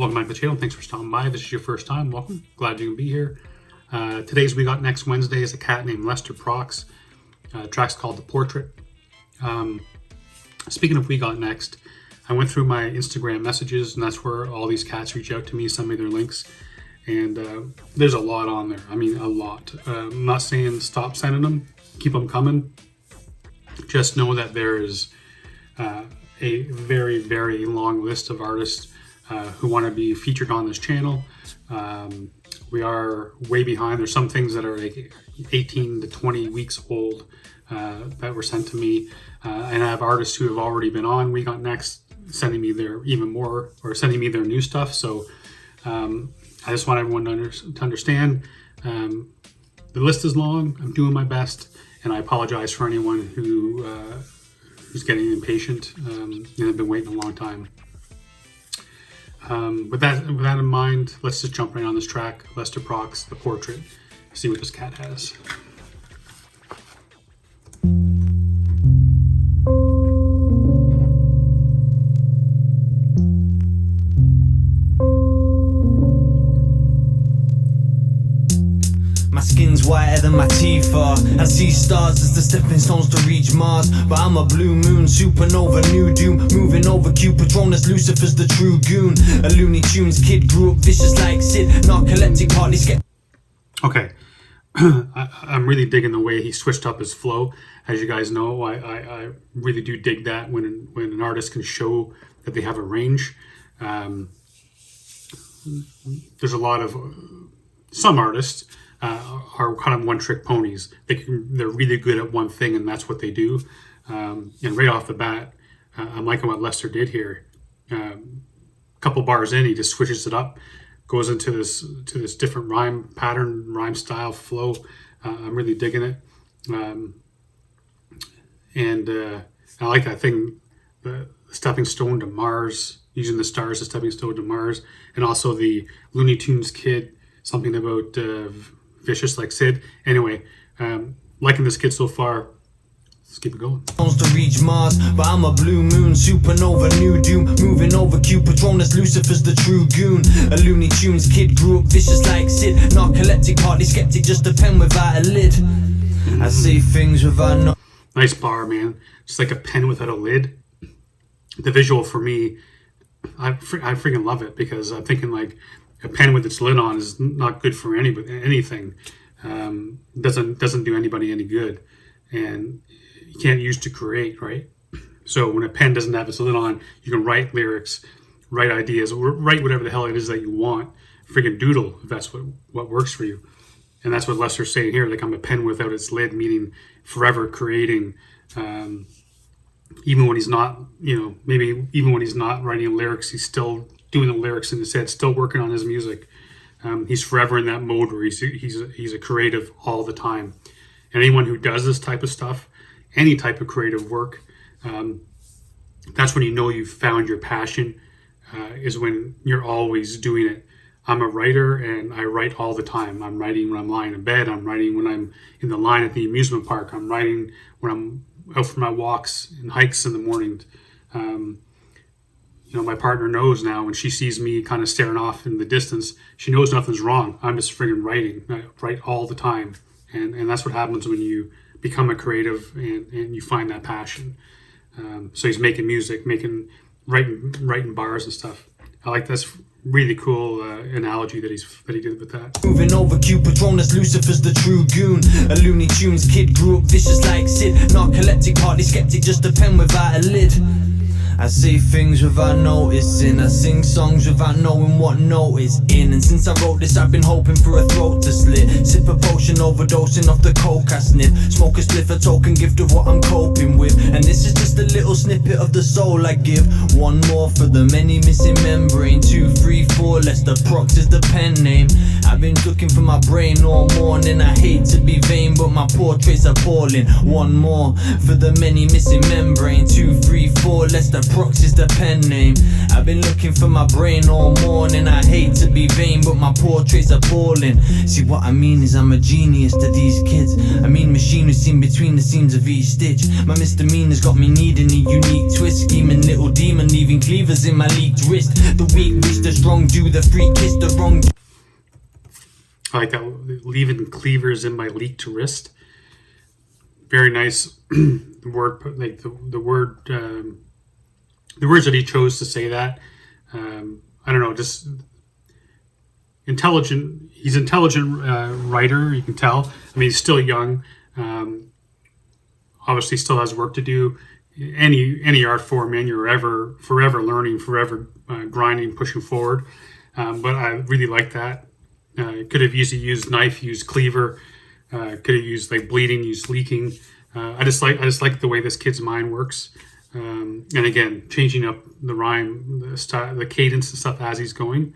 Welcome back to the channel. Thanks for stopping by. If this is your first time, welcome. Glad you can be here. Today's We Got Next Wednesday is a cat named Lester Prox. Track's called The Portrait. Speaking of We Got Next, I went through my Instagram messages, and that's where all these cats reach out to me, send me their links. And there's a lot on there. I mean, a lot. I'm not saying stop sending them. Keep them coming. Just know that there is a very, very long list of artists who want to be featured on this channel. We are way behind. There's some things that are like 18 to 20 weeks old that were sent to me. And I have artists who have already been on We Got Next sending me their even more, or sending me their new stuff. So I just want everyone to understand the list is long. I'm doing my best, and I apologize for anyone who's getting impatient. I've been waiting a long time. With that in mind, let's just jump right on this track. Lester Prox, The Portrait. See what this cat has. My skin's whiter than my teeth are. I see stars as the stepping stones to reach Mars. But I'm a blue moon, supernova, new doom. Moving over Q, Patronus, Lucifer's the true goon. A Looney Tunes kid, grew up vicious like Sid. Narcoleptic, partly skeptic. Okay. I'm really digging the way he switched up his flow. As you guys know, I really do dig that when an artist can show that they have a range. There's a lot of... some artists are kind of one-trick ponies. They're really good at one thing, and that's what they do. And right off the bat, I'm liking what Lester did here. Couple bars in, he just switches it up, goes into this different rhyme pattern, rhyme style, flow. I'm really digging it. And I like that thing, the stepping stone to Mars, using the stars as stepping stone to Mars, and also the Looney Tunes kid, something about vicious like Sid. Anyway, liking this kid so far. Let's keep it going. To reach Mars, but I'm a blue moon, supernova, new doom. Moving over Q, Patronus, Lucifer's the true goon. A Looney Tunes kid, grew up vicious like Sid. Narcoleptic, partly skeptic, just a pen without a lid. I say things without no... Nice bar, man. Just like a pen without a lid. The visual for me, I freaking love it, because I'm thinking like a pen with its lid on is not good for anything. Doesn't do anybody any good, and you can't use to create, right? So when a pen doesn't have its lid on, you can write lyrics, write ideas, write whatever the hell it is that you want. Freaking doodle, if that's what works for you. And that's what Lester's saying here. Like, I'm a pen without its lid, meaning forever creating. Even when he's not, maybe even when he's not writing lyrics, he's still doing the lyrics in his head, still working on his music. He's forever in that mode where he's a creative all the time. And anyone who does this type of stuff, any type of creative work, that's when you know you've found your passion, is when you're always doing it. I'm a writer, and I write all the time. I'm writing when I'm lying in bed. I'm writing when I'm in the line at the amusement park. I'm writing when I'm out for my walks and hikes in the morning. My partner knows now when she sees me kind of staring off in the distance, she knows nothing's wrong. I'm just friggin' writing. I write all the time. And that's what happens when you become a creative and you find that passion. So he's making music, writing bars and stuff. I like this really cool analogy that he did with that. Moving over Q, Patronus, Lucifer's the true goon. A Looney Tunes kid, grew up vicious like Sid. Narcoleptic, partly skeptic, just a pen without a lid. I say things without noticing. I sing songs without knowing what note is in. And since I wrote this, I've been hoping for a throat to slit. Sip a potion, overdosing off the coke I sniff. Smoke a spliff, a token gift of what I'm coping with. And this is just a little snippet of the soul I give. One more for the many missing membrane. 2, 3, 4, Lester Prox is the pen name. I've been looking for my brain all morning. I hate to be vain, but my portrait's appalling. One more for the many missing membrane. 2, 3, 4, less the Prox is the pen name. I've been looking for my brain all morning. I hate to be vain, but my portrait's appalling. See what I mean is I'm a genius to these kids. I mean machine who's seen between the seams of each stitch. My misdemeanors got me needing a unique twist. Scheming little demon, leaving cleavers in my leaked wrist. The weak wish the strong do, the freak kiss the wrong. I like that, leaving cleavers in my leaked wrist. Very nice. The word, like the word, the words that he chose to say that. I don't know, just intelligent. He's an intelligent writer. You can tell. I mean, he's still young. Obviously, still has work to do. Any art form, man, you're forever learning, forever grinding, pushing forward. But I really like that. Could have easily used knife, used cleaver. Could have used like bleeding, used leaking. I just like the way this kid's mind works. And again, changing up the rhyme, the style, the cadence and stuff as he's going.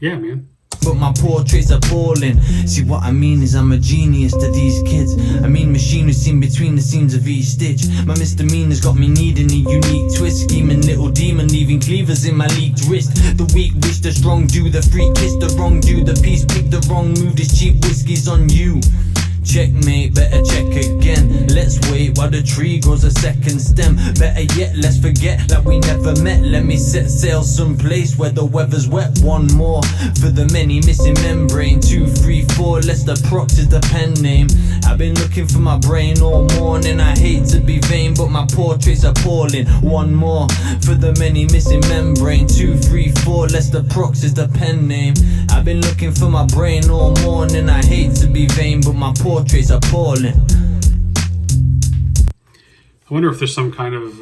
Yeah, man. But my portrait's appalling. See what I mean is I'm a genius to these kids. I mean machine who's seen between the seams of each stitch. My misdemeanors got me needing a unique twist. Scheming little demon, leaving cleavers in my leaked wrist. The weak wish the strong do, the freak kiss the wrong do. The peace pick the wrong move, this cheap whiskey's on you. Checkmate, better check again. Let's wait while the tree grows a second stem. Better yet, let's forget that we never met. Let me set sail someplace where the weather's wet. One more for the many missing membrane. 2, 3, 4, less the Prox is the pen name. I've been looking for my brain all morning. I hate to be vain, but my portrait's appalling. One more for the many missing membrane. 2, 3, 4, less the Prox is the pen name. I've been looking for my brain all morning. I hate to be vain, but my portrait's appalling. I wonder if there's some kind of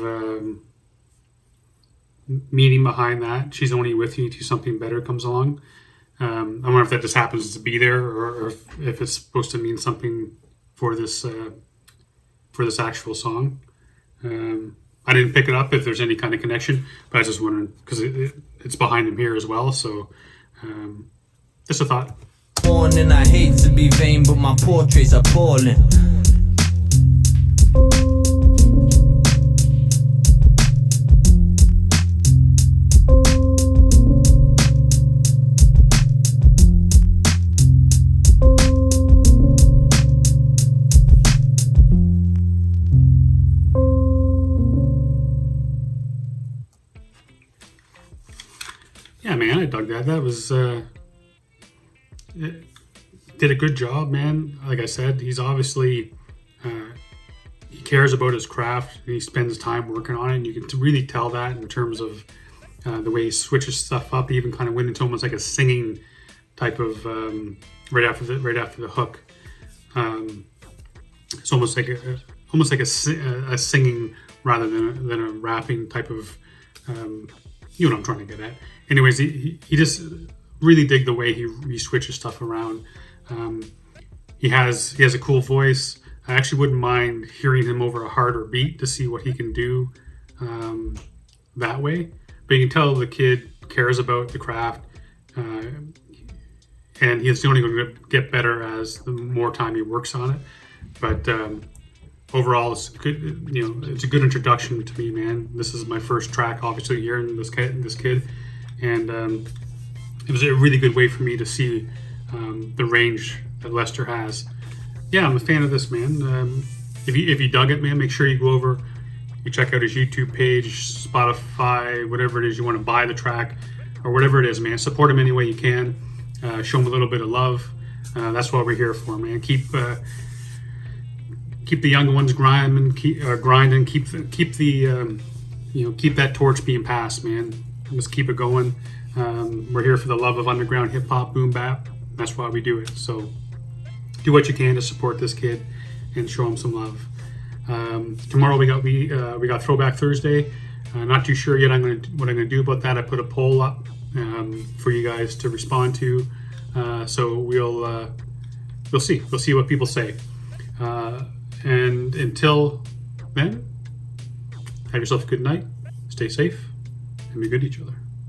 meaning behind that. She's only with you till something better comes along. I wonder if that just happens to be there, or if it's supposed to mean something for this actual song. I didn't pick it up if there's any kind of connection, but I was just wondering because it's behind him here as well. So just a thought. And I hate to be vain, but my portrait's appalling. Yeah, man, I dug that. That was did a good job, man. Like I said, he's obviously he cares about his craft and he spends time working on it, and you can really tell that in terms of the way he switches stuff up. He even kind of went into almost like a singing type of right after the hook. It's almost like a singing rather than a rapping type of you know what I'm trying to get at. Anyways, he just really dig the way he switches stuff around. He has a cool voice. I actually wouldn't mind hearing him over a harder beat to see what he can do that way. But you can tell the kid cares about the craft, and he's only going to get better as the more time he works on it. But overall, it's good. You know, it's a good introduction to me, man. This is my first track, obviously, hearing this kid, and it was a really good way for me to see the range that Lester has. Yeah, I'm a fan of this, man. If you dug it, man, make sure you go over, you check out his YouTube page, Spotify, whatever it is you want to buy the track, or whatever it is, man. Support him any way you can. Show him a little bit of love. That's what we're here for, man. Keep the young ones grinding. Keep that torch being passed, man. Just keep it going. We're here for the love of underground hip hop, boom bap. That's why we do it. So do what you can to support this kid and show him some love. Tomorrow we got Throwback Thursday. Not too sure yet what I'm gonna do about that. I put a poll up for you guys to respond to. So we'll see. We'll see what people say. And until then, have yourself a good night. Stay safe and be good to each other.